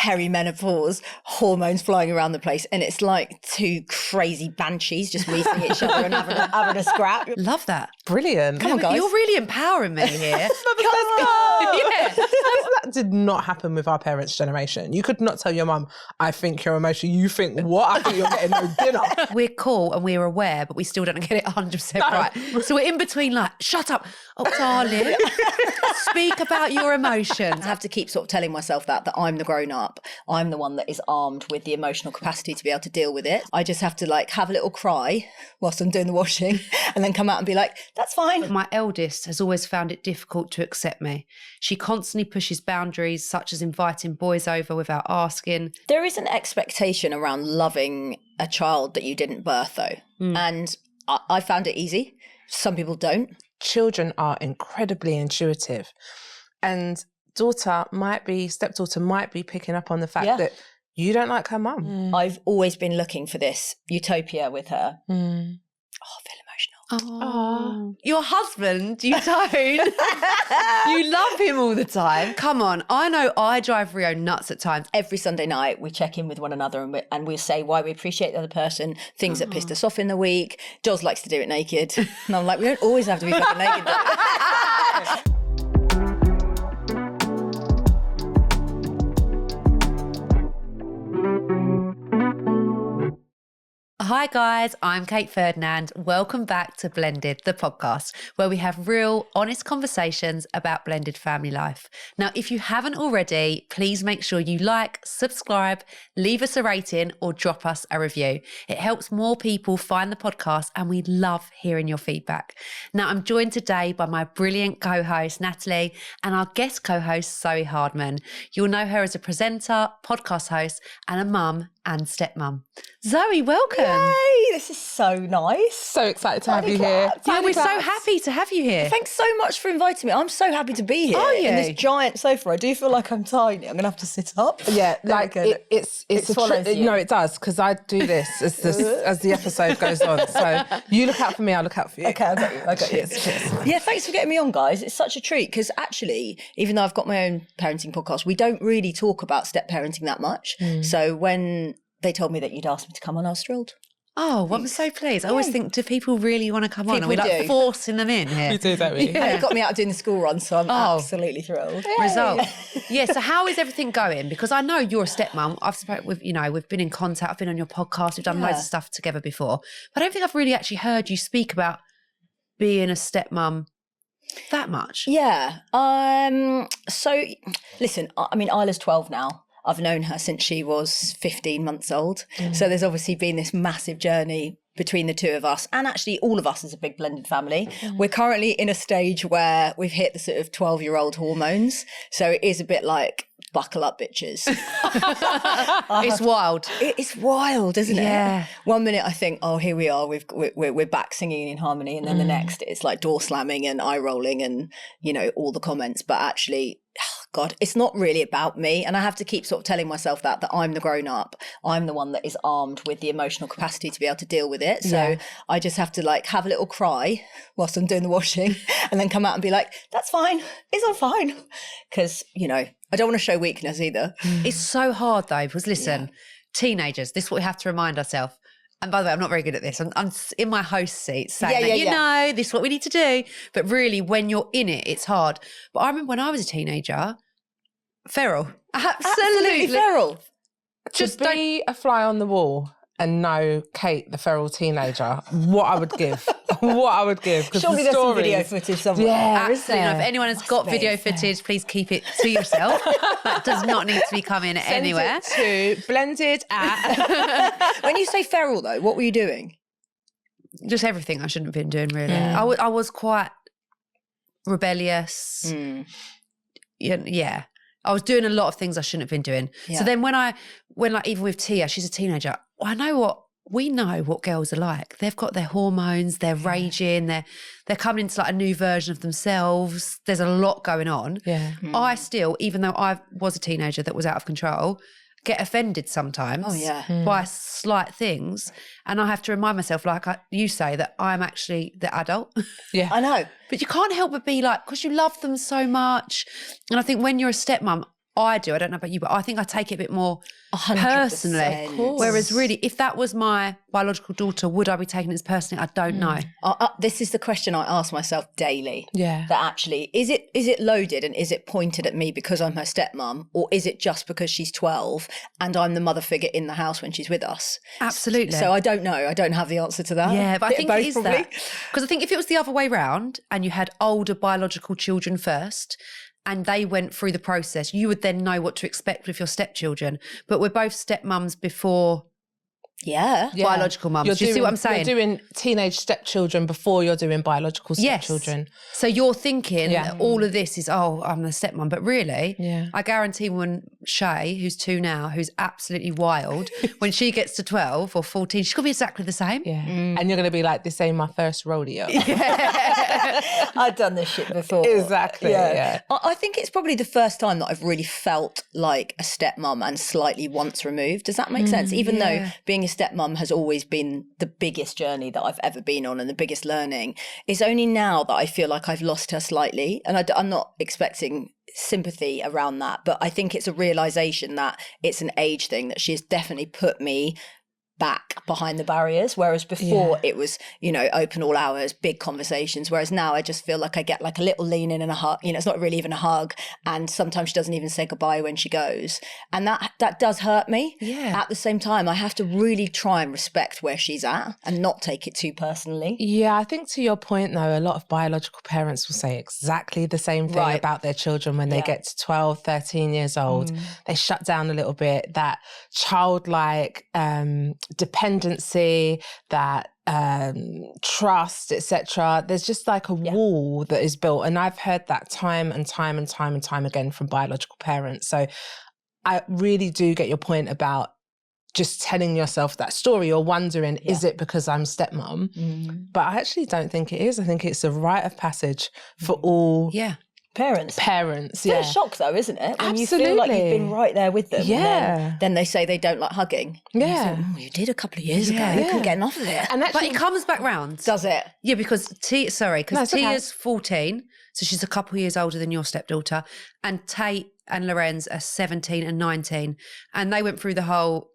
perimenopause, hormones flying around the place, and it's like two crazy banshees just meeting each other and having a scrap. Love that. Brilliant. Come on, guys. You're really empowering me here. Yeah. That did not happen with our parents' generation. You could not tell your mum, I think you're emotional. You think what? I think you're getting no dinner. We're cool and we're aware, but we still don't get it 100% right. So we're in between like, shut up. Oh, darling, speak about your emotions. I have to keep sort of telling myself that I'm the grown up. I'm the one that is armed with the emotional capacity to be able to deal with it. I just have to like have a little cry whilst I'm doing the washing and then come out and be like, that's fine. My eldest has always found it difficult to accept me. She constantly pushes boundaries, such as inviting boys over without asking. There is an expectation around loving a child that you didn't birth though. And I found it easy. Some people don't. Children are incredibly intuitive, and stepdaughter might be picking up on the fact that you don't like her mum. I've always been looking for this utopia with her. Oh, I feel emotional. Oh. Your husband, you don't. You love him all the time. Come on, I know I drive Rio nuts at times. Every Sunday night, we check in with one another and we say why we appreciate the other person, things that pissed us off in the week. Jules likes to do it naked. And I'm like, we don't always have to be fucking naked. Hi guys, I'm Kate Ferdinand. Welcome back to Blended, the podcast, where we have real, honest conversations about blended family life. Now, if you haven't already, please make sure you like, subscribe, leave us a rating or drop us a review. It helps more people find the podcast and we love hearing your feedback. Now, I'm joined today by my brilliant co-host, Nathalie, and our guest co-host, Zoe Hardman. You'll know her as a presenter, podcast host, and a mum and stepmum. Zoe, welcome. Yay, this is so nice. So excited to have you here. Yeah, we're so happy to have you here. Thanks so much for inviting me. I'm so happy to be here. Are you? In this giant sofa. I do feel like I'm tiny. I'm going to have to sit up. Yeah, like it's swallows you. No, it does, because I do this as the episode goes on. So you look out for me, I'll look out for you. Okay, I got you. Yeah, thanks for getting me on, guys. It's such a treat because actually, even though I've got my own parenting podcast, we don't really talk about step parenting that much. So when they told me that you'd asked me to come on, I was thrilled. Oh, well, I'm so pleased. I always think, do people really want to come on? Are we like do. forcing them in here? We do, don't we? And it got me out doing the school run, so I'm absolutely thrilled. Result. Yeah, so how is everything going? Because I know you're a stepmom. I've spoken with, we've been in contact. I've been on your podcast. We've done loads of stuff together before. But I don't think I've really actually heard you speak about being a stepmum that much. Yeah. So, listen, I mean, Isla's 12 now. I've known her since she was 15 months old. So there's obviously been this massive journey between the two of us, and actually all of us as a big blended family. We're currently in a stage where we've hit the sort of 12-year-old hormones. So it is a bit like, buckle up, bitches. It's wild. It's wild, isn't it? Yeah. 1 minute I think, oh, here we are, we're back singing in harmony, and then the next it's like door slamming and eye rolling and, all the comments. But actually, God, it's not really about me. And I have to keep sort of telling myself that I'm the grown up. I'm the one that is armed with the emotional capacity to be able to deal with it. So I just have to like have a little cry whilst I'm doing the washing and then come out and be like, that's fine. It's all fine. Because, I don't want to show weakness either. It's so hard though, because listen, teenagers, this is what we have to remind ourselves. And by the way, I'm not very good at this. I'm in my host seat saying this is what we need to do. But really, when you're in it, it's hard. But I remember when I was a teenager, feral. Absolutely feral. Just be a fly on the wall and know Kate, the feral teenager, what I would give. Surely there's some video footage somewhere. Yeah, absolutely. If anyone has got video footage, please keep it to yourself. That does not need to be coming anywhere. Send it to blended at... When you say feral though, what were you doing? Just everything I shouldn't have been doing, really. I was quite rebellious. Yeah. I was doing a lot of things I shouldn't have been doing. Yeah. So then when even with Tia, she's a teenager, we know what girls are like. They've got their hormones, they're raging, they're coming into like a new version of themselves. There's a lot going on. Yeah. I still, even though I was a teenager that was out of control, get offended sometimes by slight things. And I have to remind myself, like you say, that I'm actually the adult. Yeah. I know. But you can't help but be like, because you love them so much. And I think when you're a stepmom, I do, I don't know about you, but I think I take it a bit more 100%. personally. Whereas really, if that was my biological daughter, would I be taking it as personally? I don't know. This is the question I ask myself daily. Yeah. That actually, is it loaded and is it pointed at me because I'm her stepmom, or is it just because she's 12 and I'm the mother figure in the house when she's with us? Absolutely. So I don't know. I don't have the answer to that. Yeah, but I think Both, it is probably. that. Because I think if it was the other way round and you had older biological children first and they went through the process, you would then know what to expect with your stepchildren. But we're both stepmums before biological mums. Do you see what I'm saying? You're doing teenage stepchildren before you're doing biological stepchildren. Yes. So you're thinking that all of this is, I'm the stepmum. But really, I guarantee when Shay, who's 2 now, who's absolutely wild, when she gets to 12 or 14, she's going to be exactly the same. Yeah. And you're going to be like, this ain't my first rodeo. I've done this shit before. Exactly. Yeah. I think it's probably the first time that I've really felt like a stepmom and slightly once removed. Does that make sense? Even though being a stepmom has always been the biggest journey that I've ever been on and the biggest learning, it's only now that I feel like I've lost her slightly. And I'm not expecting sympathy around that, but I think it's a realization that it's an age thing, that she has definitely put me back behind the barriers, whereas before it was, open all hours, big conversations, whereas now I just feel like I get like a little lean in and a hug, it's not really even a hug, and sometimes she doesn't even say goodbye when she goes, and that does hurt me. At the same time, I have to really try and respect where she's at and not take it too personally. I think to your point though, a lot of biological parents will say exactly the same thing about their children when they get to 12, 13 years old. They shut down a little bit, that childlike dependency, that trust, etc. There's just like a wall that is built, and I've heard that time and time and time and time again from biological parents. So I really do get your point about just telling yourself that story or wondering, is it because I'm stepmom? But I actually don't think it is. I think it's a rite of passage for all parents. It's a shock though, isn't it? When Absolutely. You feel like you've been right there with them. Yeah. And then they say they don't like hugging. Yeah. You think, you did a couple of years ago. You couldn't get enough of it. And But it comes back round. Does it? Yeah, because Tia's okay. 14, so she's a couple of years older than your stepdaughter, and Tate and Lorenz are 17 and 19, and they went through the whole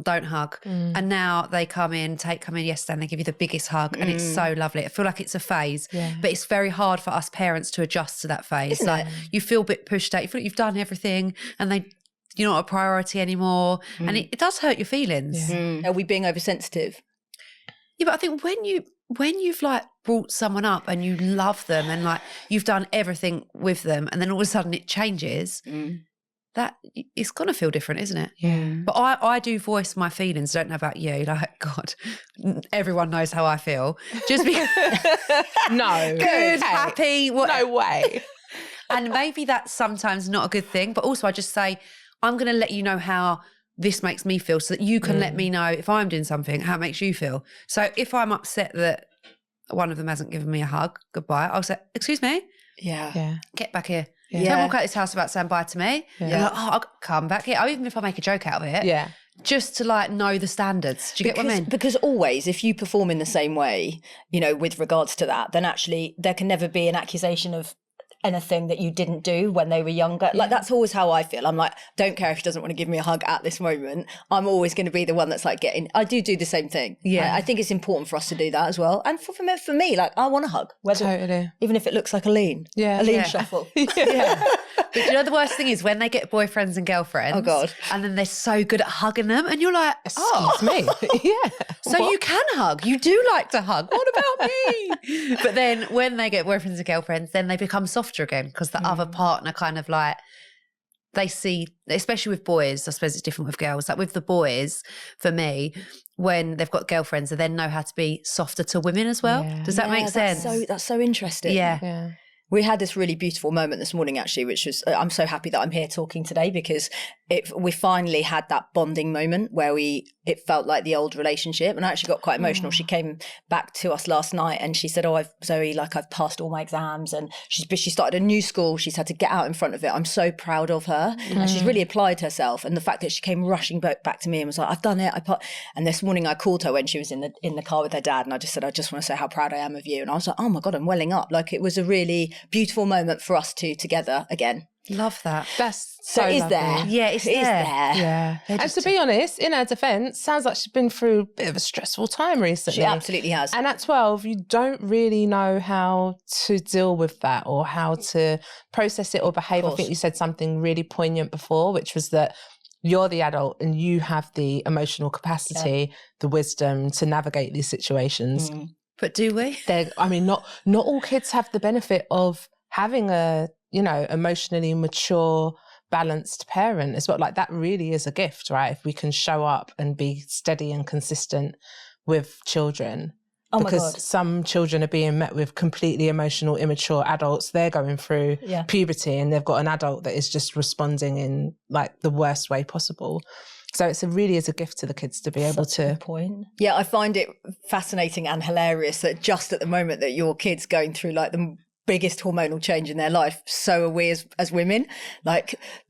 don't hug, and now Tate come in yesterday and they give you the biggest hug, and it's so lovely. I feel like it's a phase, but it's very hard for us parents to adjust to that phase. Isn't it? You feel a bit pushed out, you feel like you've done everything and you're not a priority anymore, and it does hurt your feelings. Are we being oversensitive? Yeah, but I think when you've like brought someone up and you love them and like you've done everything with them, and then all of a sudden it changes, that it's gonna feel different, isn't it? Yeah. But I do voice my feelings. I don't know about you. Like, God, everyone knows how I feel. Just because No. good, happy, No way. And maybe that's sometimes not a good thing. But also I just say, I'm gonna let you know how this makes me feel, so that you can let me know if I'm doing something, how it makes you feel. So if I'm upset that one of them hasn't given me a hug, goodbye, I'll say, excuse me? Yeah. Get back here. Yeah. Don't walk out this house without saying bye to me. Yeah. Like, I'll come back here. Even if I make a joke out of it. Yeah. Just to like know the standards. Do you get what I mean? Because always, if you perform in the same way, with regards to that, then actually there can never be an accusation of anything that you didn't do when they were younger. Like, that's always how I feel. I'm like, don't care if she doesn't want to give me a hug at this moment. I'm always going to be the one that's like I do the same thing. Yeah. I think it's important for us to do that as well. And for me, like, I want a hug. Totally. Even if it looks like a lean. Yeah. A lean Yeah. shuffle. But you know the worst thing is when they get boyfriends and girlfriends. Oh, God. And then they're so good at hugging them and you're like, Excuse me. Yeah. So you can hug. You do like to hug. What about me? But then when they get boyfriends and girlfriends, then they become softer again because the other partner kind of like, they see, especially with boys, I suppose it's different with girls, like with the boys, for me, when they've got girlfriends, they then know how to be softer to women as well. Yeah. Does that make sense? That's so interesting. Yeah. We had this really beautiful moment this morning, actually, which was, I'm so happy that I'm here talking today because we finally had that bonding moment where it felt like the old relationship, and I actually got quite emotional. She came back to us last night and she said, Zoe, like, I've passed all my exams, and she started a new school. She's had to get out in front of it. I'm so proud of her. And she's really applied herself. And the fact that she came rushing back to me and was like, I've done it. And this morning I called her when she was in the car with her dad, and I just said, I just want to say how proud I am of you. And I was like, oh my God, I'm welling up. Like, it was a really beautiful moment for us two together again. Love that. That's So it's lovely. there. Yeah, it's there. Yeah. And to be honest, in her defence, sounds like she's been through a bit of a stressful time recently. She absolutely has. And at 12, you don't really know how to deal with that or how to process it or behave. I think you said something really poignant before, which was that you're the adult and you have the emotional capacity, the wisdom to navigate these situations. But do we? Not all kids have the benefit of having a, emotionally mature, balanced parent. It's what that really is a gift, right? If we can show up and be steady and consistent with children. Oh because my God. some children are being met with completely emotional, immature adults. They're going through puberty and they've got an adult that is just responding in the worst way possible. So it really is a gift to the kids to be able to. Point. Yeah, I find it fascinating and hilarious that just at the moment that your kid's going through the biggest hormonal change in their life, so are we as women,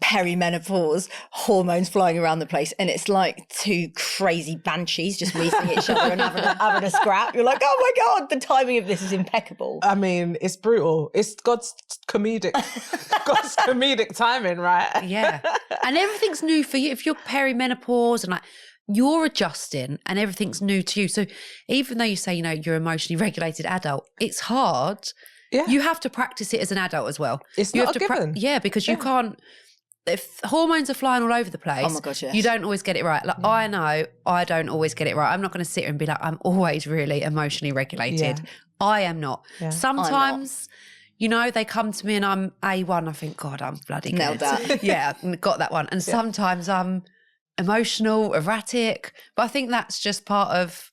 perimenopause, hormones flying around the place, and it's like two crazy banshees just meeting each other and having a scrap. You're like, oh my God, the timing of this is impeccable. I mean, it's brutal. It's God's comedic timing, right? Yeah. And everything's new for you. If you're perimenopause and you're adjusting and everything's new to you. So even though you say, you're emotionally regulated adult, it's hard. Yeah. You have to practice it as an adult as well. It's you not have a given. Because you can't, if hormones are flying all over the place, oh my God, yes. you don't always get it right. I know I don't always get it right. I'm not going to sit here and be I'm always really emotionally regulated. Yeah. I am not. Yeah. Sometimes, they come to me and I'm A1. I think, God, I'm bloody good. Nailed that. Yeah, got that one. And sometimes I'm emotional, erratic. But I think that's just part of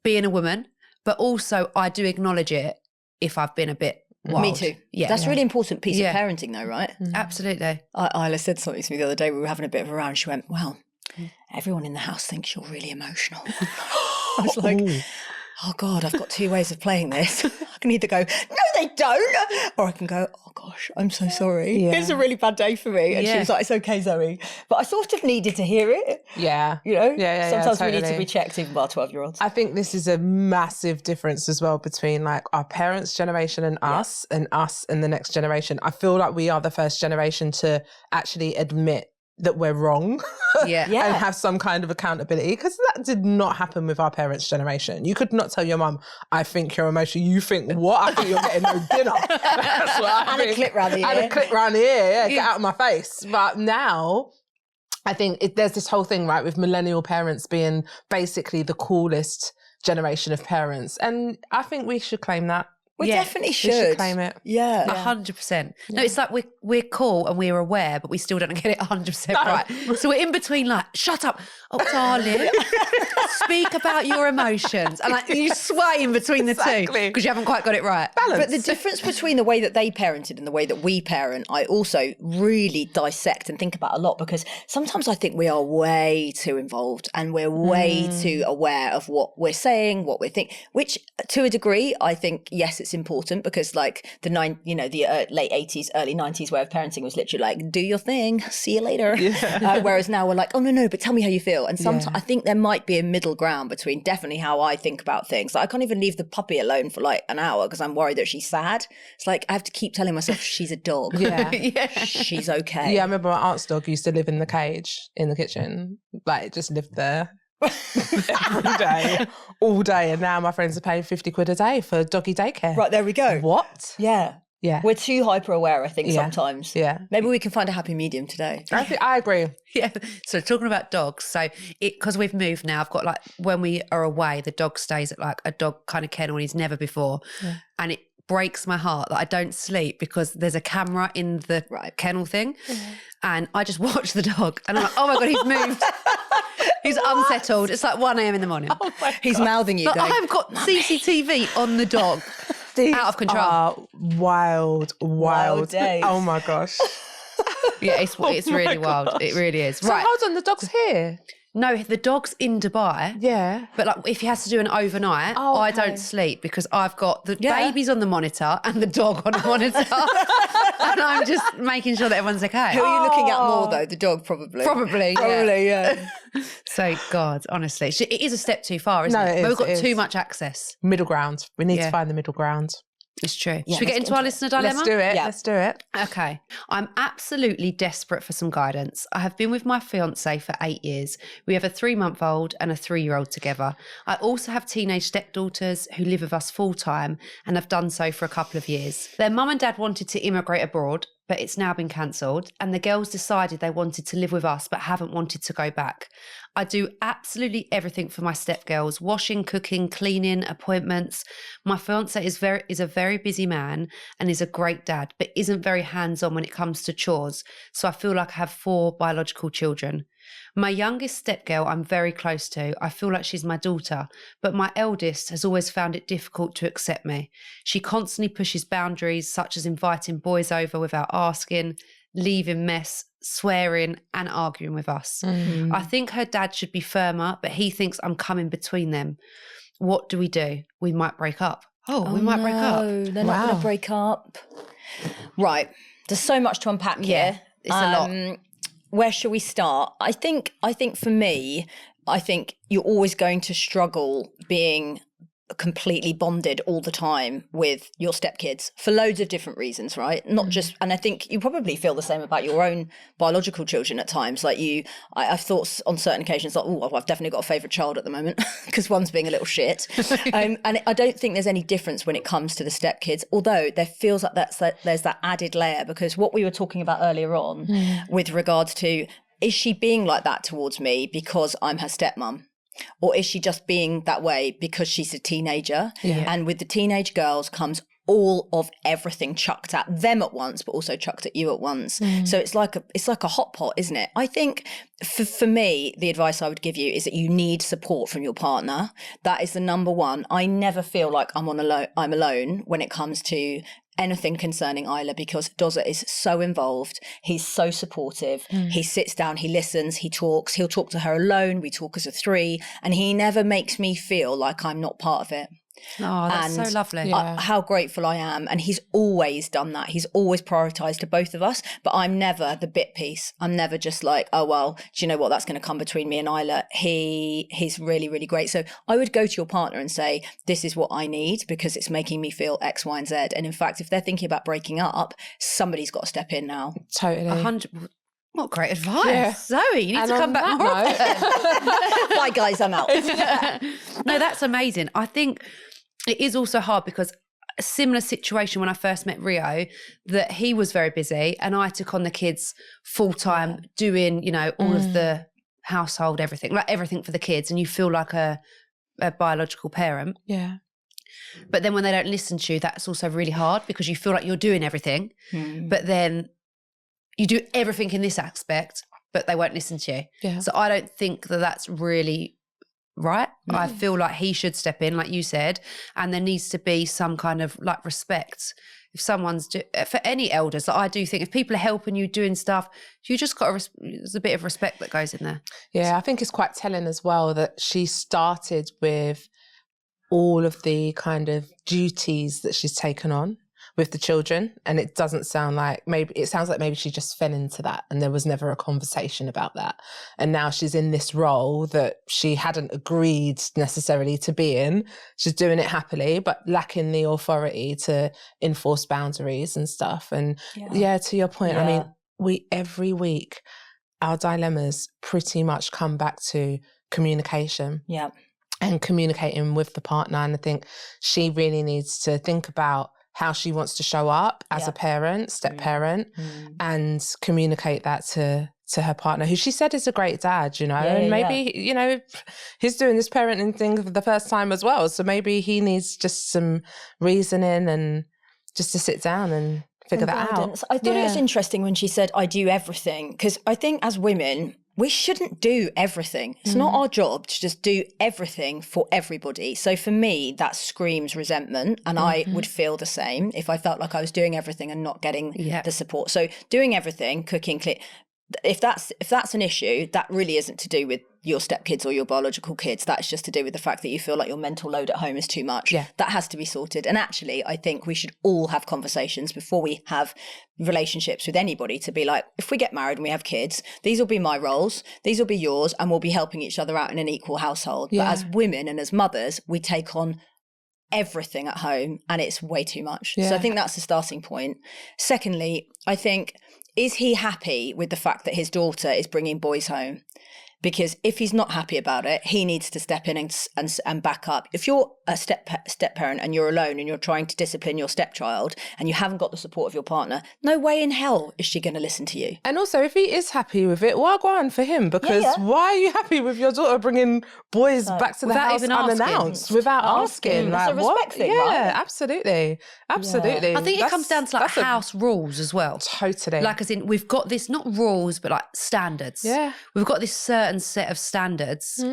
being a woman. But also I do acknowledge it if I've been a bit wild. Me too. Yeah. That's a really important piece of parenting though, right? Absolutely. Isla said something to me the other day. We were having a bit of a round. She went, well, everyone in the house thinks you're really emotional. I was like, oh God, I've got two ways of playing this. I can either go, no, they don't. Or I can go, oh gosh, I'm so sorry. Yeah. It's a really bad day for me. And she was like, it's okay, Zoe. But I sort of needed to hear it. Yeah. Sometimes totally. we need to be checked even by our 12-year-olds. I think this is a massive difference as well between our parents' generation and us and the next generation. I feel like we are the first generation to actually admit that we're wrong and have some kind of accountability, because that did not happen with our parents' generation. You could not tell your mum, I think you're emotional. You think what? I think you're getting no dinner. That's what I think. A clip round the ear. And a clip round the ear, get out of my face. But now I think there's this whole thing, right, with millennial parents being basically the coolest generation of parents. And I think we should claim that. We definitely should. We should claim it. Yeah. 100%. No, it's like we're cool and we're aware, but we still don't get it 100% right. So we're in between shut up. Oh, darling, speak about your emotions. And you sway in between the two because you haven't quite got it right. Balance. But the difference between the way that they parented and the way that we parent, I also really dissect and think about a lot, because sometimes I think we are way too involved and we're way too aware of what we're saying, what we're thinking, which to a degree, I think, yes, it's important, because the late 80s, early 90s way of parenting was literally do your thing, see you later. Yeah. Whereas now we're oh no, but tell me how you feel. And sometimes I think there might be a middle ground between definitely how I think about things. I can't even leave the puppy alone for an hour because I'm worried that she's sad. It's I have to keep telling myself she's a dog. Yeah. She's okay. Yeah, I remember my aunt's dog used to live in the cage in the kitchen. It just lived there. Every day, all day, and now my friends are paying 50 quid a day for doggy daycare. Right, there we go. What? Yeah. We're too hyper aware, I think, sometimes. Yeah. Maybe we can find a happy medium today. I agree. Yeah. So talking about dogs, so because we've moved now, I've got when we are away, the dog stays at a dog kind of kennel, and he's never before, and it breaks my heart that I don't sleep because there's a camera in the kennel thing, and I just watch the dog, and I'm like, oh my God, he's moved. He's unsettled. It's 1 a.m. in the morning. Oh he's mouthing you. I've got CCTV on the dog. Out of control. Wild days. Oh my gosh. Yeah, it's really wild. It really is. So hold on, the dog's here? No, the dog's in Dubai. Yeah. But if he has to do an overnight, I don't sleep because I've got the babies on the monitor and the dog on the monitor. And I'm just making sure that everyone's okay. Who are you looking at more though? The dog probably. Probably, yeah. So, God, honestly, it is a step too far, isn't it? It is, We've got too much access. Middle ground. We need to find the middle ground. It's true. Yeah, Should we get into our listener dilemma? Let's do it. Yeah. Let's do it. Okay. I'm absolutely desperate for some guidance. I have been with my fiance for 8 years. We have a 3-month-old and a 3-year-old together. I also have teenage stepdaughters who live with us full time and have done so for a couple of years. Their mum and dad wanted to immigrate abroad, but it's now been cancelled, and the girls decided they wanted to live with us but haven't wanted to go back. I do absolutely everything for my stepgirls: washing, cooking, cleaning, appointments. My fiance is a very busy man and is a great dad, but isn't very hands-on when it comes to chores, so I feel like I have 4 biological children. My youngest stepgirl I'm very close to. I feel like she's my daughter, but my eldest has always found it difficult to accept me. She constantly pushes boundaries, such as inviting boys over without asking, leaving mess, swearing and arguing with us. I think her dad should be firmer, but he thinks I'm coming between them. What do we do? We might break up. We might break up. They're not going to break up. Right. There's so much to unpack here. It's a lot. Where shall we start? I think for me, I think you're always going to struggle being completely bonded all the time with your stepkids for loads of different reasons, right? Not just, and I think you probably feel the same about your own biological children at times. Like I've thought on certain occasions like, oh, I've definitely got a favourite child at the moment because one's being a little shit. And I don't think there's any difference when it comes to the stepkids, although there feels like there's that added layer, because what we were talking about earlier on with regards to, is she being like that towards me because I'm her stepmum? Or is she just being that way because she's a teenager? Yeah. And with the teenage girls comes all of everything chucked at them at once, but also chucked at you at once. So it's like a hot pot, isn't it? I think for me, the advice I would give you is that you need support from your partner. That is the number one. I never feel like I'm alone when it comes to anything concerning Isla, because Doza is so involved. He's so supportive. He sits down, he listens, he talks. He'll talk to her alone. We talk as a 3, and he never makes me feel like I'm not part of it. Oh, that's so lovely. How grateful I am. And he's always done that. He's always prioritised to both of us, but I'm never the bit piece. I'm never just like, oh, well, do you know what? That's going to come between me and Isla. He's really, really great. So I would go to your partner and say, this is what I need because it's making me feel X, Y, and Z. And in fact, if they're thinking about breaking up, somebody's got to step in now. Totally. 100%. What great advice. Zoe, you need to come back more often. Bye, guys, I'm out. No, that's amazing. I think it is also hard because a similar situation when I first met Rio, that he was very busy and I took on the kids full time doing, all of the household, everything for the kids, and you feel like a biological parent. Yeah. But then when they don't listen to you, that's also really hard because you feel like you're doing everything, but then you do everything in this aspect, but they won't listen to you. Yeah. So I don't think that that's really right. I feel like he should step in, like you said, and there needs to be some kind of like respect. If someone's for any elders, I do think if people are helping you doing stuff, you just got there's a bit of respect that goes in there. Yeah, I think it's quite telling as well that she started with all of the kind of duties that she's taken on with the children, and it doesn't sound like it sounds like maybe she just fell into that and there was never a conversation about that, and now she's in this role that she hadn't agreed necessarily to be in. She's doing it happily but lacking the authority to enforce boundaries and stuff. And to your point, I mean, every week our dilemmas pretty much come back to communication and communicating with the partner, and I think she really needs to think about how she wants to show up as a parent, step-parent, and communicate that to her partner, who she said is a great dad, and maybe, he's doing this parenting thing for the first time as well. So maybe he needs just some reasoning and just to sit down and figure that out. I thought it was interesting when she said, I do everything, because I think as women, we shouldn't do everything. It's not our job to just do everything for everybody. So for me, that screams resentment, and I would feel the same if I felt like I was doing everything and not getting the support. So doing everything, cooking, if that's an issue, that really isn't to do with your stepkids or your biological kids. That's just to do with the fact that you feel like your mental load at home is too much. Yeah. That has to be sorted. And actually, I think we should all have conversations before we have relationships with anybody to be like, if we get married and we have kids, these will be my roles, these will be yours, and we'll be helping each other out in an equal household. But as women and as mothers, we take on everything at home and it's way too much. So I think that's the starting point. Secondly, I think, is he happy with the fact that his daughter is bringing boys home? Because if he's not happy about it, he needs to step in and back up. If you're a step parent and you're alone and you're trying to discipline your stepchild and you haven't got the support of your partner, no way in hell is she going to listen to you. And also, if he is happy with it, well, go on for him. Because why are you happy with your daughter bringing boys back to the house unannounced without asking? That's a respect thing, right? Yeah, absolutely. Absolutely. I think it comes down to like house rules as well. Totally. Like as in, we've got this, not rules, but like standards. Yeah. We've got this certain set of standards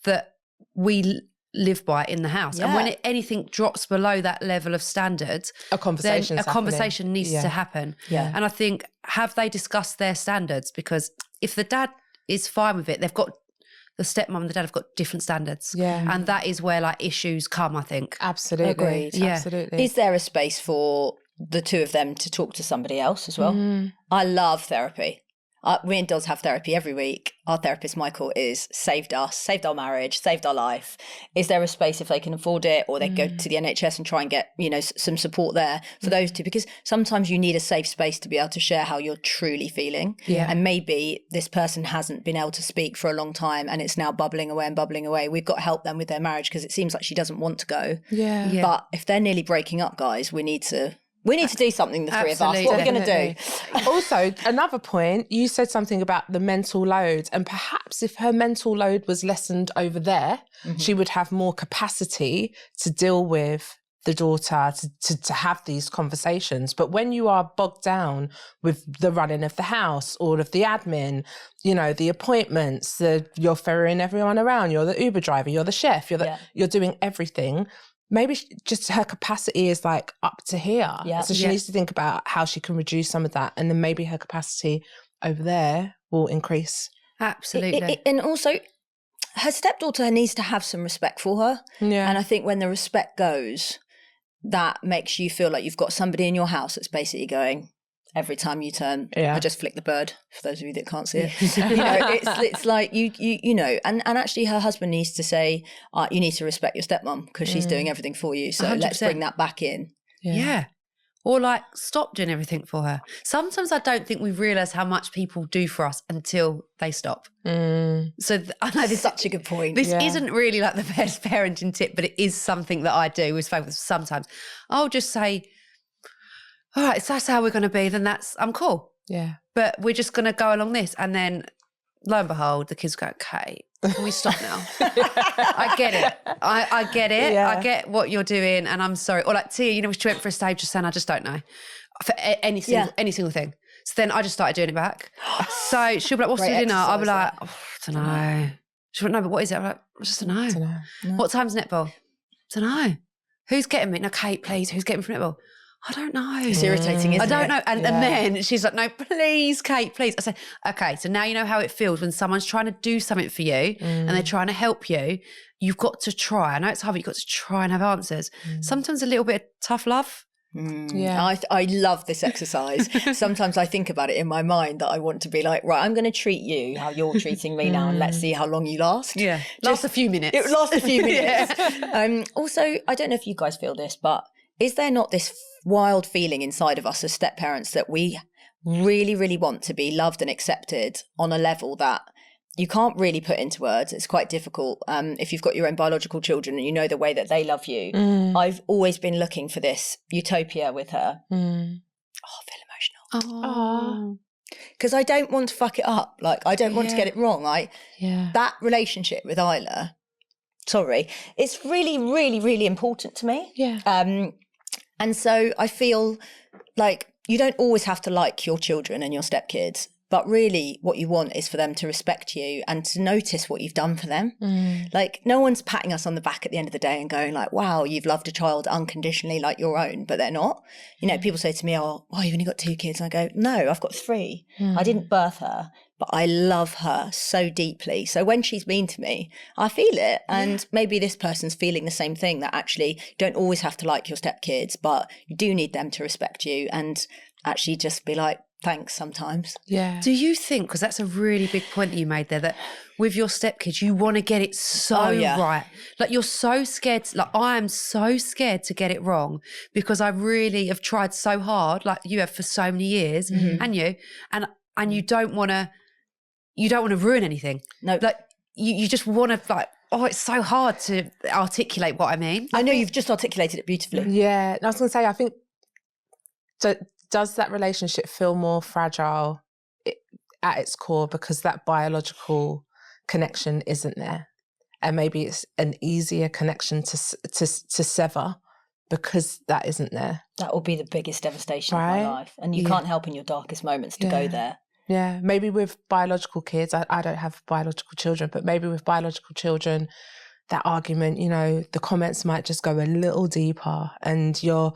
that we live by in the house. And when anything drops below that level of standards, a conversation needs to happen. Yeah. And I think, have they discussed their standards? Because if the dad is fine with it, they've got the stepmom and the dad have got different standards. Yeah. And that is where like issues come, I think. Absolutely. Agreed. Yeah. Absolutely. Is there a space for the two of them to talk to somebody else as well? I love therapy. Me and Doz have therapy every week. Our therapist, Michael, is saved us, saved our marriage, saved our life. Is there a space if they can afford it, or they go to the NHS and try and get, some support there for those two? Because sometimes you need a safe space to be able to share how you're truly feeling. Yeah. And maybe this person hasn't been able to speak for a long time and it's now bubbling away. We've got to help them with their marriage because it seems like she doesn't want to go. Yeah. But if they're nearly breaking up, guys, we need to do something, the three of us. What are we going to do? Also, another point, you said something about the mental load, and perhaps if her mental load was lessened over there, she would have more capacity to deal with the daughter, to have these conversations. But when you are bogged down with the running of the house, all of the admin, the appointments, you're ferrying everyone around, you're the Uber driver, you're the chef, you're doing everything. Maybe just her capacity is like up to here. Yeah. So she needs to think about how she can reduce some of that. And then maybe her capacity over there will increase. Absolutely. And also, her stepdaughter needs to have some respect for her. Yeah. And I think when the respect goes, that makes you feel like you've got somebody in your house that's basically going, every time you turn, I just flick the bird, for those of you that can't see it. It's like, and actually her husband needs to say, you need to respect your stepmom because she's doing everything for you. So 100%. Let's bring that back in. Yeah. Or like, stop doing everything for her. Sometimes I don't think we realise how much people do for us until they stop. So I know this is such a good point. This isn't really like the best parenting tip, but it is something that I do with sometimes. I'll just say, all right, so that's how we're going to be, then I'm cool. Yeah. But we're just going to go along this. And then lo and behold, the kids go, okay, can we stop now? I get it. I get it. Yeah. I get what you're doing and I'm sorry. Or like Tia, she went for a stage just saying, I just don't know. For any single thing. So then I just started doing it back. So she'll be like, what's for dinner? I'll be like, I don't know. She'll be like, no, but what is it? I'm like, I just don't know. No. What time's netball? I don't know. Who's getting me? No, Kate, please. Who's getting me for netball? I don't know. It's irritating, isn't it? I don't know. And then she's like, no, please, Kate, please. I say, okay, so now you know how it feels when someone's trying to do something for you and they're trying to help you. You've got to try. I know it's hard, but you've got to try and have answers. Sometimes a little bit of tough love. Yeah, I love this exercise. Sometimes I think about it in my mind that I want to be like, right, I'm going to treat you how you're treating me now, and let's see how long you last. Yeah, last a few minutes. It lasts a few minutes. Also, I don't know if you guys feel this, but is there not this wild feeling inside of us as step parents that we really, really want to be loved and accepted on a level that you can't really put into words? It's quite difficult. If you've got your own biological children and you know the way that they love you. I've always been looking for this utopia with her. Oh, I feel emotional. Because I don't want to fuck it up. Like, I don't want to get it wrong. That relationship with Isla, it's really, really, really important to me. Yeah. And so I feel like you don't always have to like your children and your stepkids, but really what you want is for them to respect you and to notice what you've done for them. Like, no one's patting us on the back at the end of the day and going like, wow, you've loved a child unconditionally like your own, but they're not. People say to me, oh, you've only got 2 kids. And I go, no, I've got 3. I didn't birth her, but I love her so deeply. So when she's mean to me, I feel it. And maybe this person's feeling the same thing, that actually you don't always have to like your stepkids, but you do need them to respect you and actually just be like, thanks sometimes. Yeah. Do you think, because that's a really big point that you made there, that with your stepkids, you want to get it so right? Like you're so scared, like I am so scared to get it wrong because I really have tried so hard, like you have for so many years, and you don't want to ruin anything. No. Like you just want to like, oh, it's so hard to articulate what I mean. I know you've just articulated it beautifully. Yeah. And I was going to say, I think, does that relationship feel more fragile at its core because that biological connection isn't there? And maybe it's an easier connection to sever because that isn't there. That will be the biggest devastation of my life. And you can't help in your darkest moments to go there. Yeah, maybe with biological kids, I don't have biological children, but maybe with biological children, that argument, you know, the comments might just go a little deeper and you're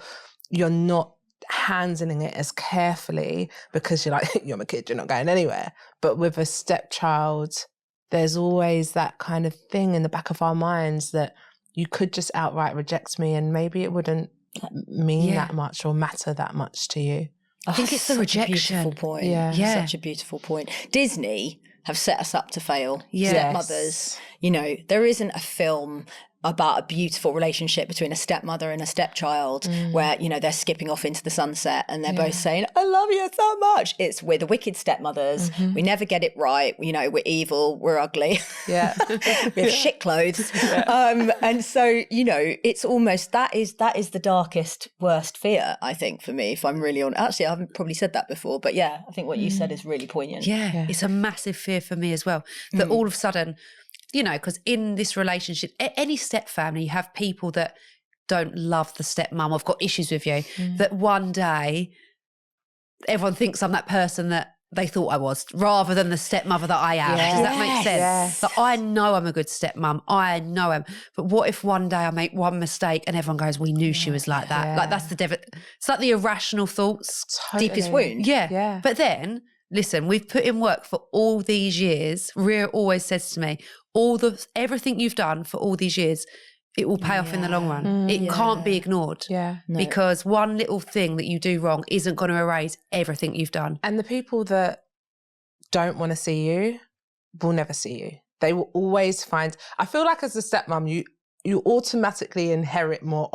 not handling it as carefully because you're like, you're my kid, you're not going anywhere. But with a stepchild, there's always that kind of thing in the back of our minds that you could just outright reject me and maybe it wouldn't mean that much or matter that much to you. I think it's the rejection. A beautiful point. Yeah. Such a beautiful point. Disney have set us up to fail. Yes. Stepmothers. You know, there isn't a film about a beautiful relationship between a stepmother and a stepchild where, you know, they're skipping off into the sunset and they're both saying, I love you so much. We're the wicked stepmothers. We never get it right. You know, we're evil, we're ugly. Yeah. We have shit clothes. And so, you know, it's almost, that is the darkest, worst fear, I think, for me, if I'm really honest. Actually, I haven't probably said that before, but yeah, I think what you said is really poignant. Yeah, it's a massive fear for me as well. That all of a sudden, you know, because in this relationship, any step family, you have people that don't love the stepmum or have got issues with you, that one day everyone thinks I'm that person that they thought I was, rather than the stepmother that I am. Does that make sense? Yes. But I know I'm a good stepmum. I know him. But what if one day I make one mistake and everyone goes, we knew she was like that? Yeah. Like that's it's like the irrational thoughts. Totally. Deepest wound. Yeah. But then, listen, we've put in work for all these years. Rhea always says to me, everything you've done for all these years, it will pay off in the long run. It can't be ignored. Yeah. No. Because one little thing that you do wrong isn't going to erase everything you've done. And the people that don't want to see you will never see you. They will always find, I feel like as a stepmom, you automatically inherit more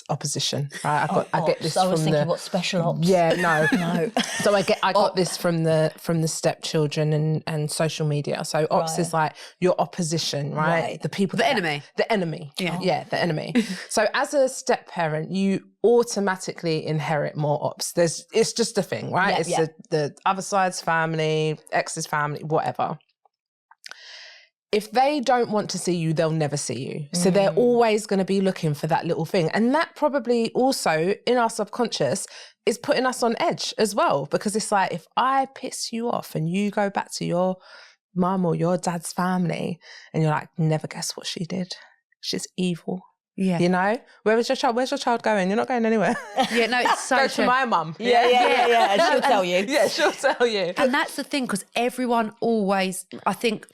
opposition, right? I get this I was from thinking, what special ops? Yeah, no. No. So I got this from the stepchildren and social media. So ops is like your opposition, right? The people, The enemy. The enemy. Yeah. The enemy. So as a step parent, you automatically inherit more ops. It's just a thing, right? The other side's family, ex's family, whatever. If they don't want to see you, they'll never see you. So they're always going to be looking for that little thing. And that probably also in our subconscious is putting us on edge as well, because it's like, if I piss you off and you go back to your mum or your dad's family and you're like, never guess what she did. She's evil. Yeah. You know? Where's your child going? You're not going anywhere. Yeah, no, it's so Go true. to my mum. Yeah. And she'll tell you. Yeah, she'll tell you. And that's the thing, because everyone always, I think,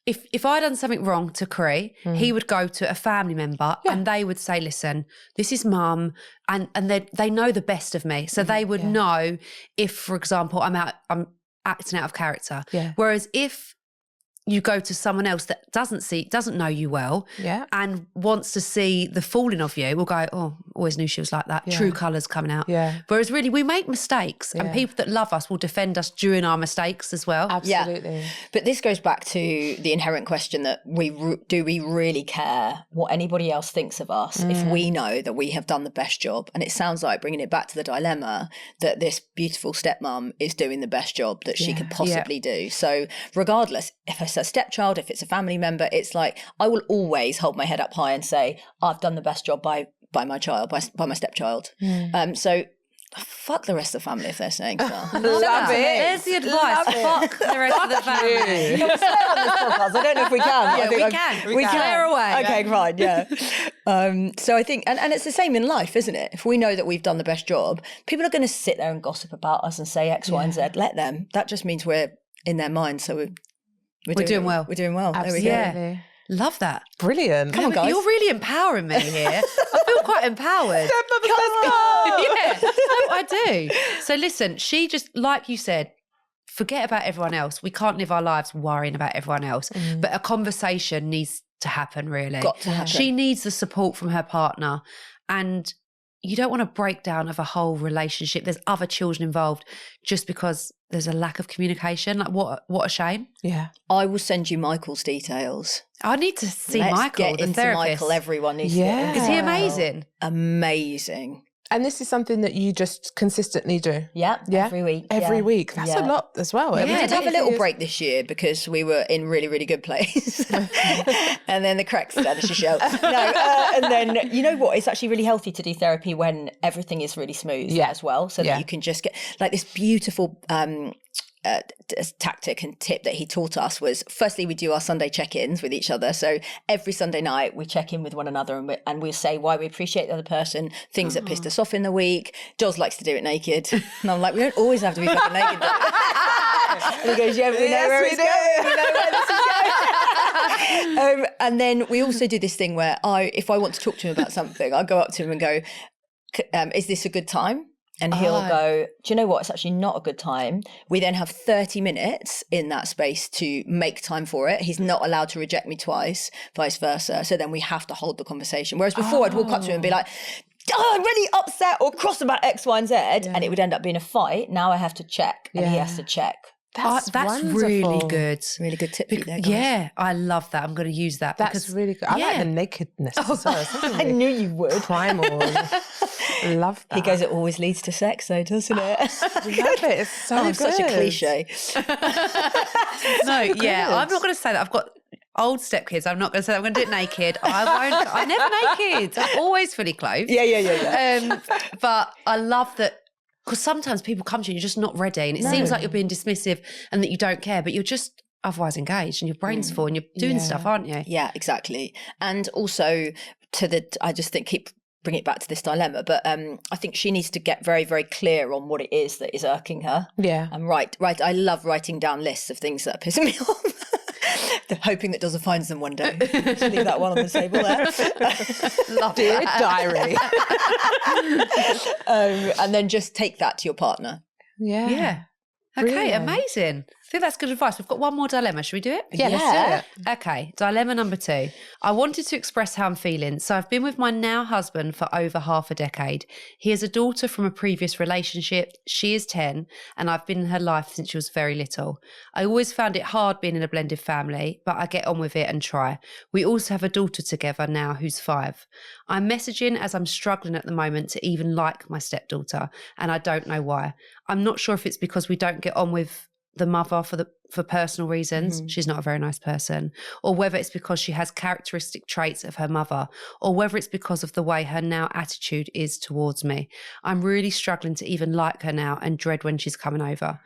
if I'd done something wrong to Cree, he would go to a family member and they would say, listen, this is mum, and they know the best of me. So they would know if, for example, I'm acting out of character. Yeah. Whereas if you go to someone else that doesn't know you well and wants to see the falling of you, will go, oh, always knew she was like that. Yeah. True colours coming out. Yeah. Whereas really we make mistakes and people that love us will defend us during our mistakes as well. Absolutely. Yeah. But this goes back to the inherent question that do we really care what anybody else thinks of us if we know that we have done the best job? And it sounds like, bringing it back to the dilemma, that this beautiful stepmom is doing the best job that she could possibly do. So regardless, if it's a stepchild, if it's a family member, it's like, I will always hold my head up high and say, I've done the best job by my child, by my stepchild. So fuck the rest of the family if they're saying so. Love it. There's the advice. Fuck the rest of the family. Can we say it on this podcast? I don't know if we can. Yeah, we can. Clear away. Okay, fine, yeah. So I think, and it's the same in life, isn't it? If we know that we've done the best job, people are going to sit there and gossip about us and say X, Y, and Z. Let them. That just means we're in their minds. So we're doing well. We're doing well. Absolutely. There we go. Love that. Brilliant. Come on, guys. You're really empowering me here. I feel quite empowered. let's go. Yeah, no, I do. So listen, she just, like you said, forget about everyone else. We can't live our lives worrying about everyone else. But a conversation needs to happen, really. Got to happen. She needs the support from her partner. And you don't want a breakdown of a whole relationship. There's other children involved just because there's a lack of communication. Like, what a shame. Yeah. I will send you Michael's details. I need to see Let's Michael, get the into therapist. Michael. Everyone needs to get into Is he Michael. amazing? Amazing. And this is something that you just consistently do. Yeah, Yeah? every week. Every yeah. week. That's a lot as well. Yeah. Every We did have a week little is- break this year because we were in really, really good place. And then the cracks started to show. And then, you know what? It's actually really healthy to do therapy when everything is really smooth as well. So that you can just get like this beautiful tactic and tip that he taught us was, firstly, we do our Sunday check-ins with each other. So every Sunday night we check in with one another and we say why we appreciate the other person, things that pissed us off in the week. Jules likes to do it naked. And I'm like, we don't always have to be fucking naked. And he goes, yeah, but we know where it's going. We know where this is going. And then we also do this thing where if I want to talk to him about something, I'll go up to him and go, is this a good time? And he'll go, do you know what? It's actually not a good time. We then have 30 minutes in that space to make time for it. He's not allowed to reject me twice, vice versa. So then we have to hold the conversation. Whereas before I'd walk up to him and be like, I'm really upset or cross about X, Y, and Z. And it would end up being a fight. Now I have to check and he has to check. That's really wonderful. good. Really good tip for you there, guys. Yeah, I love that. I'm going to use that. That's really good. I like the nakedness as well. It's I knew you would. primal. Love that. He goes, it always leads to sex though, doesn't it? Love it. It's so I'm good. such a cliche. No, yeah, I'm not going to say that. I've got old stepkids. I'm not going to say that. I'm going to do it naked. I won't. I'm never naked. I'm always fully clothed. Yeah. But I love that. Because sometimes people come to you and you're just not ready and it seems like you're being dismissive and that you don't care, but you're just otherwise engaged and your brain's full and you're doing stuff, aren't you? Yeah, exactly. And also I just think keep bring it back to this dilemma, but I think she needs to get very, very clear on what it is that is irking her. Yeah. And right. I love writing down lists of things that are pissing me off. Hoping that doesn't find them one day. Just leave that one on the table there. Love Dear that. diary. Um, and then just take that to your partner. Yeah. Yeah. Okay, Brilliant. amazing. I think that's good advice. We've got one more dilemma. Should we do it? Yeah, let's do it. Okay, dilemma number 2. I wanted to express how I'm feeling. So I've been with my now husband for over half a decade. He has a daughter from a previous relationship. She is 10 and I've been in her life since she was very little. I always found it hard being in a blended family, but I get on with it and try. We also have a daughter together now who's 5. I'm messaging as I'm struggling at the moment to even like my stepdaughter and I don't know why. I'm not sure if it's because we don't get on with the mother for personal reasons. She's not a very nice person, or whether it's because she has characteristic traits of her mother, or whether it's because of the way her now attitude is towards me. I'm really struggling to even like her now and dread when she's coming over.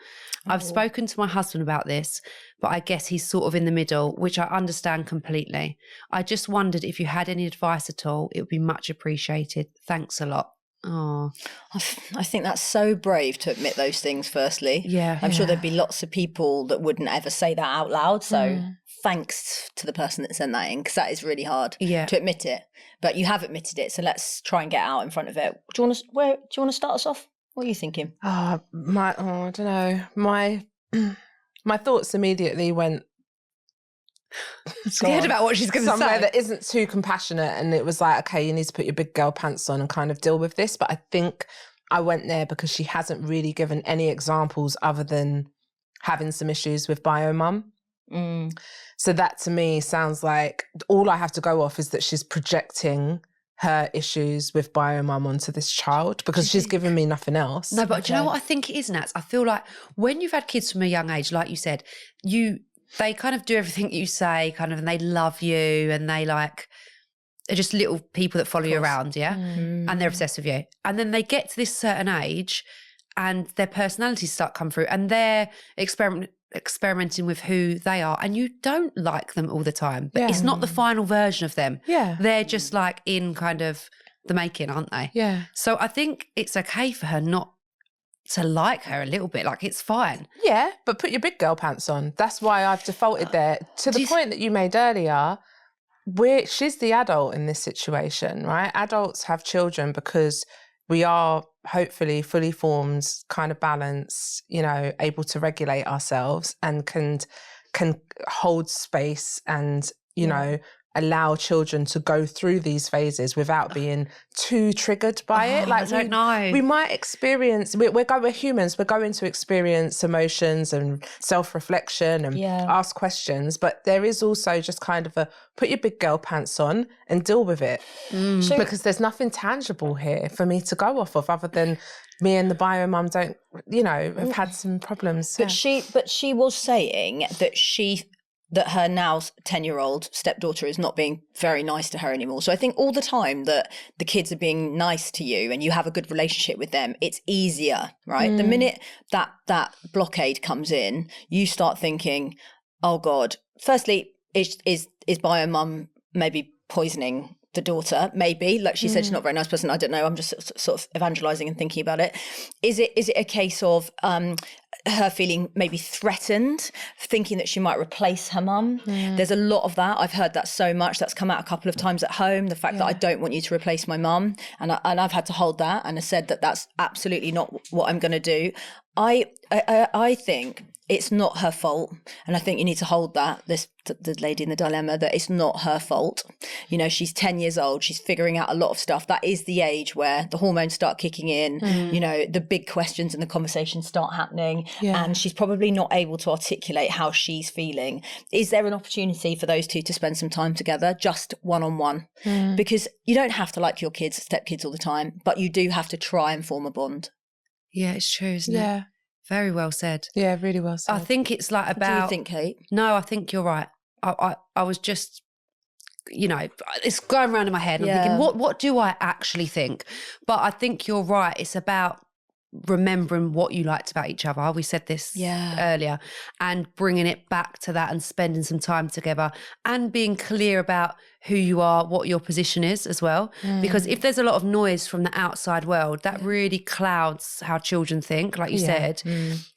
I've spoken to my husband about this, but I guess he's sort of in the middle, which I understand completely. I just wondered if you had any advice at all. It would be much appreciated. Thanks a lot. Oh, I think that's so brave to admit those things, firstly. Yeah. I'm sure there'd be lots of people that wouldn't ever say that out loud. So thanks to the person that sent that in, because that is really hard to admit it. But you have admitted it, so let's try and get out in front of it. Do you want to start us off? What are you thinking? I don't know. My thoughts immediately went scared about what she's going to say. somewhere that isn't too compassionate, and it was like, okay, you need to put your big girl pants on and kind of deal with this. But I think I went there because she hasn't really given any examples other than having some issues with biomum. So that to me sounds like all I have to go off is that she's projecting her issues with biomum onto this child because she's given me nothing else. No, but do you know what I think it is, Nats? I feel like when you've had kids from a young age, like you said, they kind of do everything you say, kind of, and they love you, and they're just little people that follow you around, yeah? And they're obsessed with you. And then they get to this certain age and their personalities start to come through and they're experimenting with who they are, and you don't like them all the time. But it's not the final version of them. Yeah. They're just like in kind of the making, aren't they? Yeah. So I think it's okay for her not to like her a little bit. Like, it's fine. Yeah, but put your big girl pants on. That's why I've defaulted there. To the point that you made earlier, she's the adult in this situation, right? Adults have children because we are hopefully fully formed, kind of balanced, able to regulate ourselves and can hold space and, allow children to go through these phases without being too triggered by it. Like, I don't know. We might experience, we're humans, we're going to experience emotions and self-reflection and ask questions, but there is also just kind of put your big girl pants on and deal with it. Because there's nothing tangible here for me to go off of other than me and the bio mum don't, have had some problems. But she was saying that her now 10-year-old stepdaughter is not being very nice to her anymore. So I think all the time that the kids are being nice to you and you have a good relationship with them, it's easier, right? The minute that blockade comes in, you start thinking, oh God, firstly, is bio mum maybe poisoning the daughter? Maybe, like she said, she's not a very nice person. I don't know. I'm just sort of evangelizing and thinking about it. Is it a case of her feeling maybe threatened, thinking that she might replace her mum? There's a lot of that. I've heard that so much. That's come out a couple of times at home. The fact that I don't want you to replace my mum, and I've had to hold that, and I said that that's absolutely not what I'm going to do. I think it's not her fault. And I think you need to hold that, the lady in the dilemma, that it's not her fault. She's 10 years old. She's figuring out a lot of stuff. That is the age where the hormones start kicking in, the big questions and the conversations start happening. And she's probably not able to articulate how she's feeling. Is there an opportunity for those two to spend some time together, just one-on-one? Because you don't have to like your kids, stepkids all the time, but you do have to try and form a bond. Yeah, it's true, isn't it? Very well said. Yeah, really well said. I think it's like about... What do you think, Kate? No, I think you're right. I was just, it's going around in my head. I'm thinking, what do I actually think? But I think you're right. It's about remembering what you liked about each other. We said this earlier, and bringing it back to that and spending some time together and being clear about who you are, what your position is as well. Because if there's a lot of noise from the outside world, that really clouds how children think, like you said.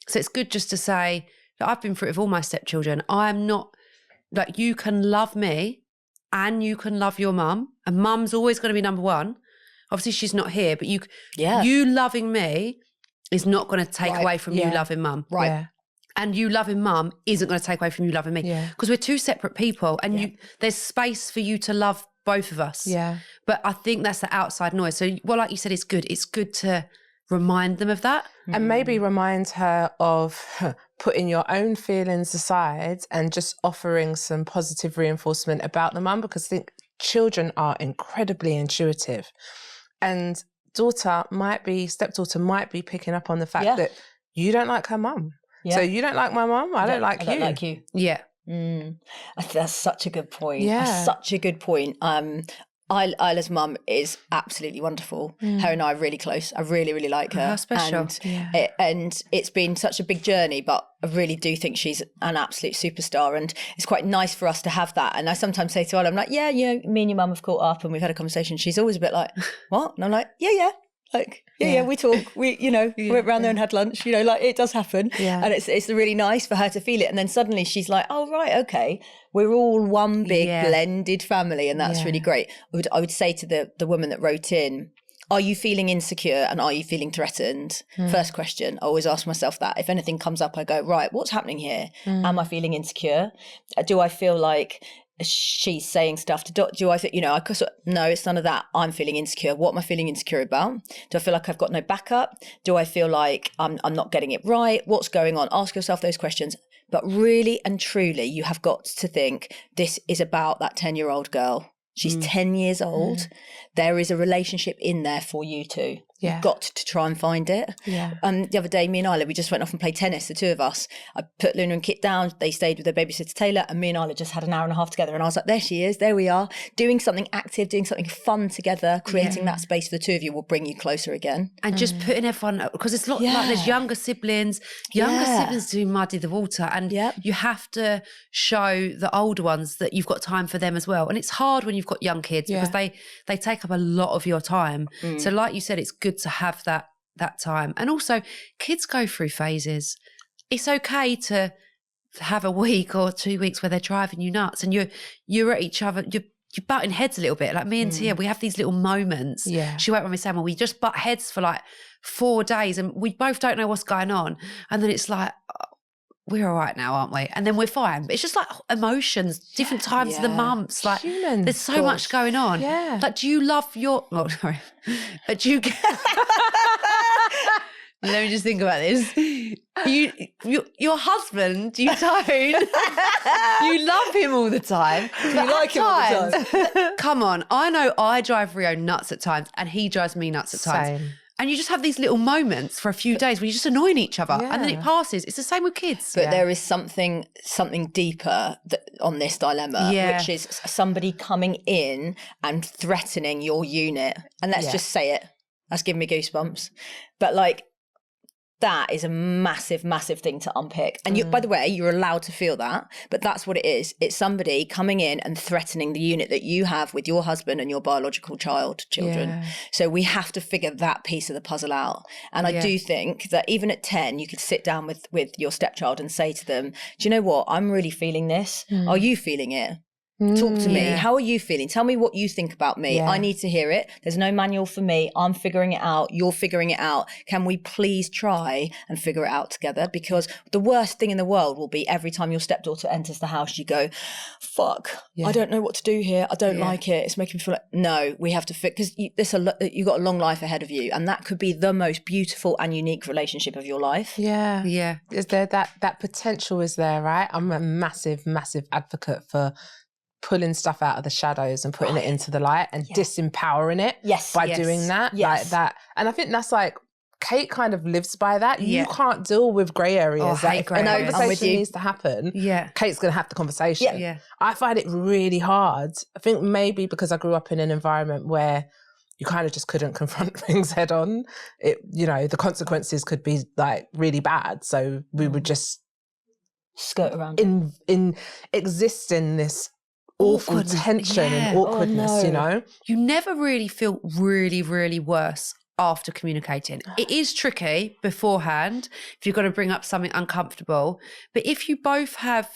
So it's good just to say that I've been through it with all my stepchildren. I'm not, like, you can love me and you can love your mum, and mum's always going to be number one. Obviously she's not here, but you loving me is not going to take away from you loving mum. Right. Yeah. And you loving mum isn't going to take away from you loving me. Because we're two separate people, and there's space for you to love both of us. Yeah. But I think that's the outside noise. So, like you said, it's good. It's good to remind them of that. And maybe remind her of putting your own feelings aside and just offering some positive reinforcement about the mum, because I think children are incredibly intuitive. And stepdaughter might be picking up on the fact that you don't like her mum. So you don't like my mum, I don't like you. Yeah. That's such a good point. Yeah. That's such a good point. Isla's mum is absolutely wonderful. Her and I are really close. I really, really like her. How special. And it's been such a big journey, but I really do think she's an absolute superstar, and it's quite nice for us to have that. And I sometimes say to Isla, I'm like, me and your mum have caught up and we've had a conversation. She's always a bit like, what? And I'm like, we talk, we went round there and had lunch, like it does happen. And it's really nice for her to feel it. And then suddenly she's like, oh, right, okay, we're all one big blended family. And that's really great. I would say to the woman that wrote in, are you feeling insecure and are you feeling threatened? First question, I always ask myself that. If anything comes up, I go, right, what's happening here? Am I feeling insecure? Do I feel like she's saying stuff do I think, no, it's none of that. I'm feeling insecure. What am I feeling insecure about? Do I feel like I've got no backup? Do I feel like I'm not getting it right? What's going on? Ask yourself those questions. But really and truly, you have got to think this is about that 10-year-old girl. She's 10 years old. There is a relationship in there for you two. You've got to try and find it. The other day, me and Isla, we just went off and played tennis, the two of us. I put Luna and Kit down. They stayed with their babysitter Taylor, and me and Isla just had an hour and a half together. And I was like, there she is. There we are. Doing something active, doing something fun together, creating that space for the two of you will bring you closer again. And just putting everyone, because it's not like there's younger siblings. Younger siblings do muddy the water. And you have to show the older ones that you've got time for them as well. And it's hard when you've got young kids because they take up a lot of your time. So like you said, it's good to have that time. And also, kids go through phases. It's okay to have a week or 2 weeks where they're driving you nuts and you're at each other, you're you're butting heads a little bit. Like me and Tia, we have these little moments. Yeah. She won't mind me saying, well, we just butt heads for like 4 days and we both don't know what's going on. And then it's like, we're all right now, aren't we? And then we're fine. But it's just like emotions, different times of the months. Like there's so much going on. Yeah. Like, do you love your, oh, sorry. But do you let me just think about this. Your husband, you don't. You love him all the time. You like him all the time. Come on. I know I drive Rio nuts at times and he drives me nuts at times. Same. And you just have these little moments for a few days where you're just annoying each other and then it passes. It's the same with kids. But there is something deeper on this dilemma, which is somebody coming in and threatening your unit. And let's just say it. That's giving me goosebumps. But like, that is a massive, massive thing to unpick. And you, by the way, you're allowed to feel that, but that's what it is. It's somebody coming in and threatening the unit that you have with your husband and your biological children. Yeah. So we have to figure that piece of the puzzle out. And I do think that even at 10, you could sit down with your stepchild and say to them, do you know what? I'm really feeling this. Are you feeling it? Talk to me. How are you feeling? Tell me what you think about me. I need to hear it. There's no manual for me. I'm figuring it out. You're figuring it out. Can we please try and figure it out together? Because the worst thing in the world will be every time your stepdaughter enters the house, you go, fuck, I don't know what to do here. I don't like it. It's making me feel like, no, we have to fix, because you've got a long life ahead of you. And that could be the most beautiful and unique relationship of your life. Yeah. Yeah. Is there that potential is there, right? I'm a massive, massive advocate for pulling stuff out of the shadows and putting it into the light and disempowering it by doing that. Like that. And I think that's like, Kate kind of lives by that. You can't deal with grey areas. Like, if a conversation needs to happen, Kate's going to have the conversation. Yeah. I find it really hard. I think maybe because I grew up in an environment where you kind of just couldn't confront things head on. It, you know, the consequences could be like really bad. So we would just skirt around. Exist in this awful tension and awkwardness, you know? You never really feel really, really worse after communicating. It is tricky beforehand if you've got to bring up something uncomfortable. But if you both want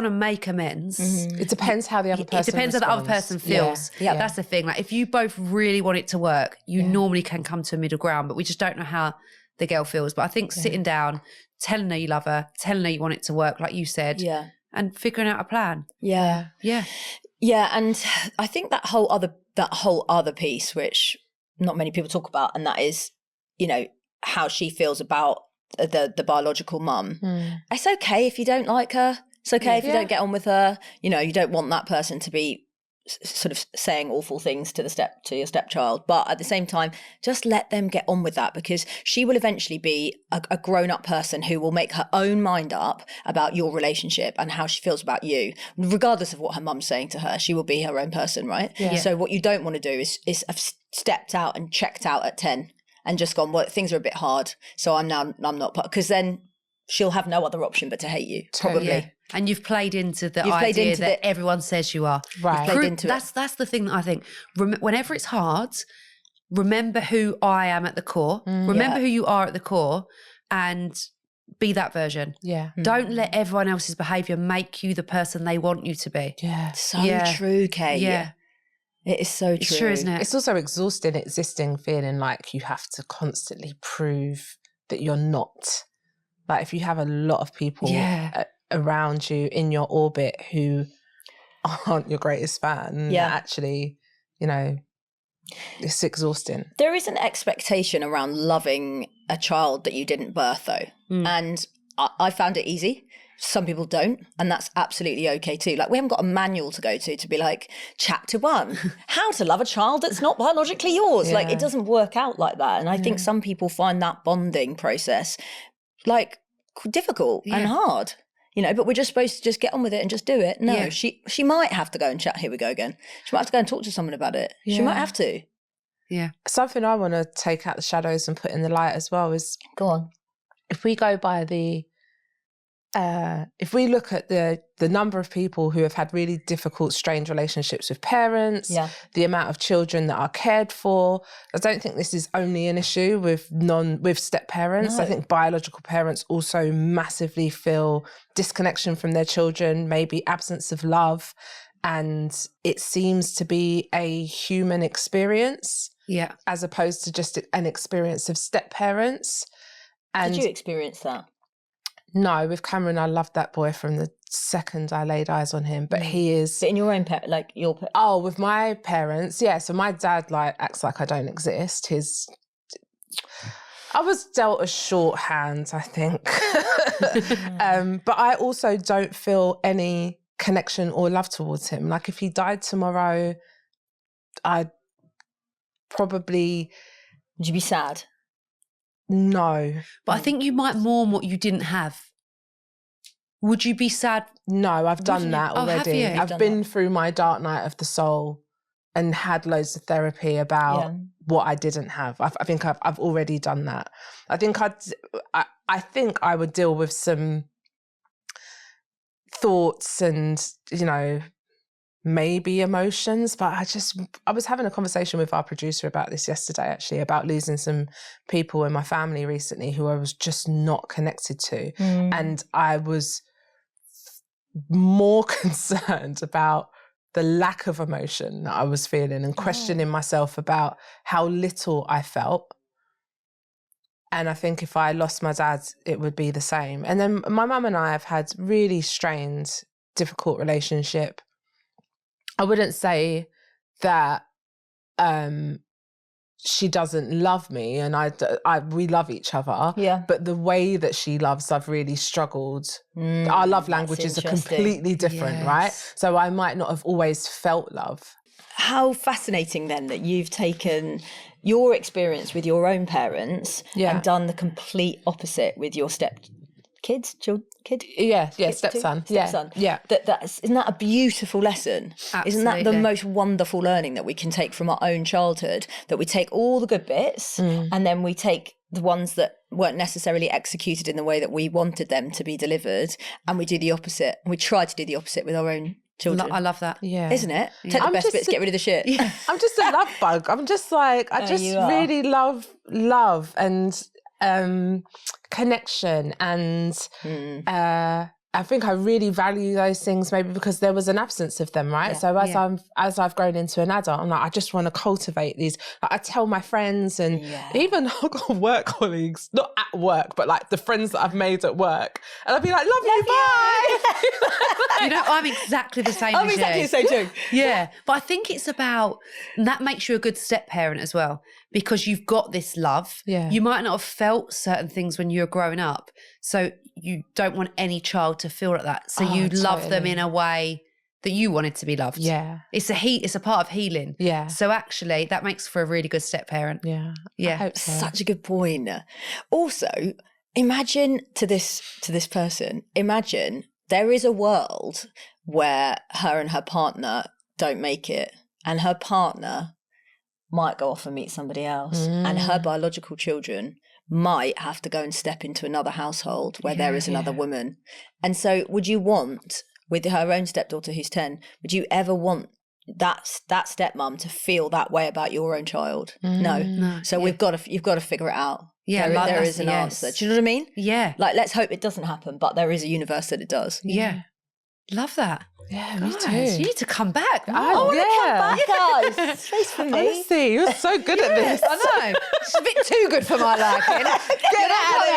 to make amends. It depends how the other person It depends responds. how the other person feels. Yeah. That's the thing. Like if you both really want it to work, you normally can come to a middle ground, but we just don't know how the girl feels. But I think sitting down, telling her you love her, telling her you want it to work, like you said. Yeah. And figuring out a plan. Yeah. Yeah. Yeah. And I think that whole other piece, which not many people talk about, and that is, you know, how she feels about the biological mum. It's okay if you don't like her. It's okay if you don't get on with her. You know, you don't want that person to be sort of saying awful things to your stepchild, but at the same time, just let them get on with that, because she will eventually be a grown-up person who will make her own mind up about your relationship and how she feels about you, regardless of what her mum's saying to her. She will be her own person, right? So what you don't want to do is have stepped out and checked out at 10 and just gone, well, things are a bit hard, so I'm not, because then she'll have no other option but to hate you, probably. Yeah. And you've played into the idea that everyone says you are. Right. That's the thing that I think. Whenever it's hard, remember who I am at the core. Remember who you are at the core and be that version. Yeah. Don't let everyone else's behaviour make you the person they want you to be. Yeah. So true, Kate. Yeah. It is so true. It's true, isn't it? It's also exhausting, existing, feeling like you have to constantly prove that you're not. Like if you have a lot of people around you in your orbit who aren't your greatest fan, actually, you know, it's exhausting. There is an expectation around loving a child that you didn't birth, though. And I found it easy. Some people don't, and that's absolutely okay too. Like we haven't got a manual to go to be like, chapter 1, how to love a child that's not biologically yours. Like it doesn't work out like that. And I think some people find that bonding process like difficult and hard, you know, but we're just supposed to just get on with it and just do it. No, she might have to go and chat. Here we go again. She might have to go and talk to someone about it. She might have to. Yeah. Something I want to take out the shadows and put in the light as well is, go on. If we go by if we look at the number of people who have had really difficult, strained relationships with parents, the amount of children that are cared for, I don't think this is only an issue with step parents. No. I think biological parents also massively feel disconnection from their children, maybe absence of love. and it seems to be a human experience. Yeah. As opposed to just an experience of step parents. And did you experience that? No, with Cameron, I loved that boy from the second I laid eyes on him. But he is... But in your own your... Oh, with my parents, yeah. So my dad acts like I don't exist. I was dealt a shorthand, I think. But I also don't feel any connection or love towards him. Like if he died tomorrow, I'd probably... Would you be sad? No. But I think you might mourn what you didn't have. Would you be sad? No, I've done that already. Have you? I've been through my dark night of the soul and had loads of therapy about what I didn't have. I think I've already done that. I think I would deal with some thoughts and, maybe emotions, but I was having a conversation with our producer about this yesterday, actually, about losing some people in my family recently who I was just not connected to. And I was more concerned about the lack of emotion that I was feeling and questioning myself about how little I felt. And I think if I lost my dad, it would be the same. And then my mum and I have had really strained, difficult relationship. I wouldn't say that she doesn't love me, and we love each other. Yeah. But the way that she loves, I've really struggled. Our love languages are completely different, right? So I might not have always felt love. How fascinating then that you've taken your experience with your own parents and done the complete opposite with your stepson. Stepson. Yeah. Isn't that a beautiful lesson? Absolutely. Isn't that the most wonderful learning that we can take from our own childhood? That we take all the good bits and then we take the ones that weren't necessarily executed in the way that we wanted them to be delivered, and we do the opposite. And we try to do the opposite with our own children. I love that. Yeah. Isn't it? Take the best bits, get rid of the shit. Yeah. I'm just a love bug. I'm just I really love and connection, and I think I really value those things maybe because there was an absence of them, right? So as I've grown into an adult, I'm like, I just want to cultivate these. I tell my friends and even I've got work colleagues, not at work, but the friends that I've made at work, and I'd be like, love you, bye. I'm exactly the same. I'm exactly the same too. Yeah, but I think it's about, and that makes you a good step parent as well, because you've got this love. Yeah. You might not have felt certain things when you were growing up, so you don't want any child to feel like that. So you love them in a way that you wanted to be loved. Yeah. It's a part of healing. Yeah. So actually that makes for a really good step parent. Yeah. Yeah. I hope so. Such a good point. Also, imagine to this person, imagine there is a world where her and her partner don't make it, and her partner might go off and meet somebody else, and her biological children might have to go and step into another household where there is another woman. And so would you want, with her own stepdaughter who's 10, would you ever want that stepmum to feel that way about your own child? No. So you've got to figure it out. Yeah, there is an answer. Do you know what I mean? Yeah. Let's hope it doesn't happen, but there is a universe that it does. Yeah. Love that. Yeah, guys, me too. You need to come back. I want to come back, guys. Space for me. Honestly, you're so good at this. I know. It's a bit too good for my liking. Get out of here,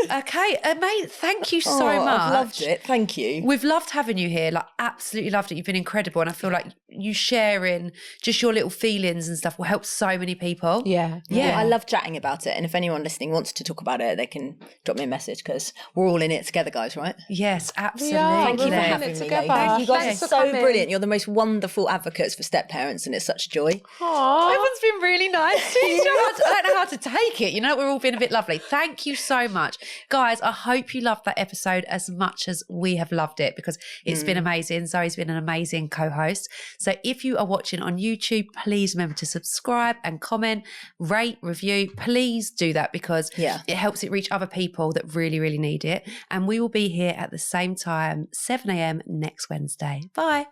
actually. Okay, mate, thank you so much. I've loved it. Thank you. We've loved having you here. Absolutely loved it. You've been incredible. And I feel like you sharing just your little feelings and stuff will help so many people. Yeah. I love chatting about it. And if anyone listening wants to talk about it, they can drop me a message, because we're all in it together, guys, right? Yes, absolutely. Thank you for having me. Thank you guys. Are so brilliant. You're the most wonderful advocates for step parents, and it's such a joy. Aww. Everyone's been really nice to you. I don't know how to take it. We're all being a bit lovely. Thank you so much. Guys, I hope you loved that episode as much as we have loved it, because it's been amazing. Zoe's been an amazing co-host. So if you are watching on YouTube, please remember to subscribe and comment, rate, review. Please do that, because it helps it reach other people that really, really need it. And we will be here at the same time, 7 a.m. next Wednesday. Bye.